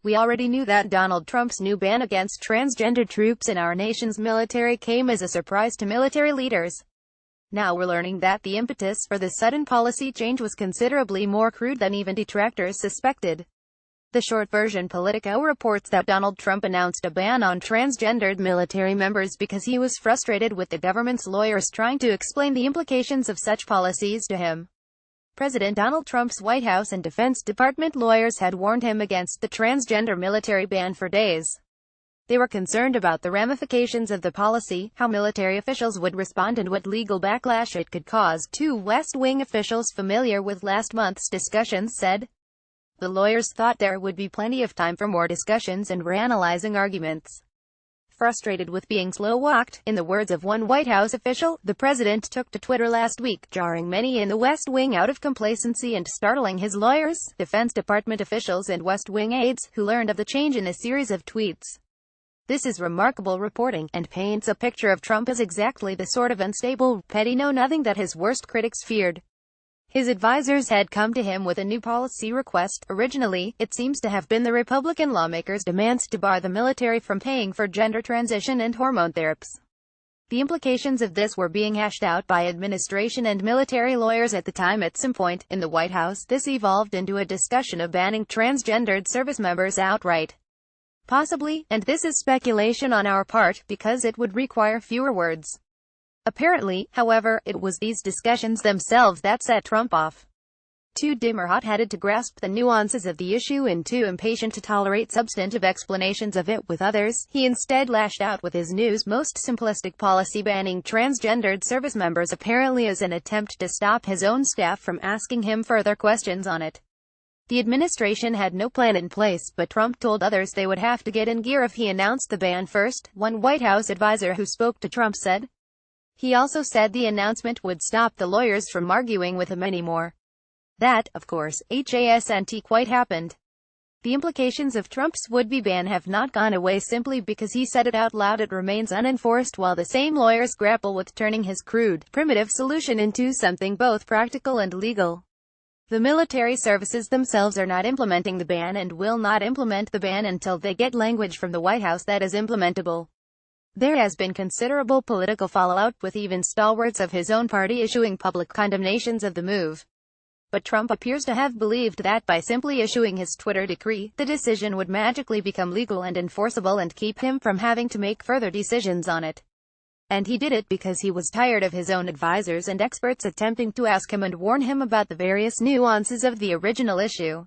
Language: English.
We already knew that Donald Trump's new ban against transgender troops in our nation's military came as a surprise to military leaders. Now we're learning that the impetus for this sudden policy change was considerably more crude than even detractors suspected. The short version Politico reports that Donald Trump announced a ban on transgendered military members because he was frustrated with the government's lawyers trying to explain the implications of such policies to him. President Donald Trump's White House and Defense Department lawyers had warned him against the transgender military ban for days. They were concerned about the ramifications of the policy, how military officials would respond, and what legal backlash it could cause, two West Wing officials familiar with last month's discussions said. The lawyers thought there would be plenty of time for more discussions and were analyzing arguments. Frustrated with being slow-walked, in the words of one White House official, the president took to Twitter last week, jarring many in the West Wing out of complacency and startling his lawyers, Defense Department officials and West Wing aides, who learned of the change in a series of tweets. This is remarkable reporting, and paints a picture of Trump as exactly the sort of unstable, petty know-nothing that his worst critics feared. His advisors had come to him with a new policy request. Originally, it seems to have been the Republican lawmakers' demands to bar the military from paying for gender transition and hormone therapies. The implications of this were being hashed out by administration and military lawyers at the time. At some point in the White House, this evolved into a discussion of banning transgendered service members outright. Possibly, and this is speculation on our part, because it would require fewer words. Apparently, however, it was these discussions themselves that set Trump off. Too dim or hot-headed to grasp the nuances of the issue and too impatient to tolerate substantive explanations of it with others, he instead lashed out with his new's most simplistic policy, banning transgendered service members, apparently as an attempt to stop his own staff from asking him further questions on it. The administration had no plan in place, but Trump told others they would have to get in gear if he announced the ban first, one White House advisor who spoke to Trump said. He also said the announcement would stop the lawyers from arguing with him anymore. That, of course, hasn't quite happened. The implications of Trump's would-be ban have not gone away simply because he said it out loud. It remains unenforced while the same lawyers grapple with turning his crude, primitive solution into something both practical and legal. The military services themselves are not implementing the ban and will not implement the ban until they get language from the White House that is implementable. There has been considerable political fallout, with even stalwarts of his own party issuing public condemnations of the move. But Trump appears to have believed that by simply issuing his Twitter decree, the decision would magically become legal and enforceable and keep him from having to make further decisions on it. And he did it because he was tired of his own advisors and experts attempting to ask him and warn him about the various nuances of the original issue.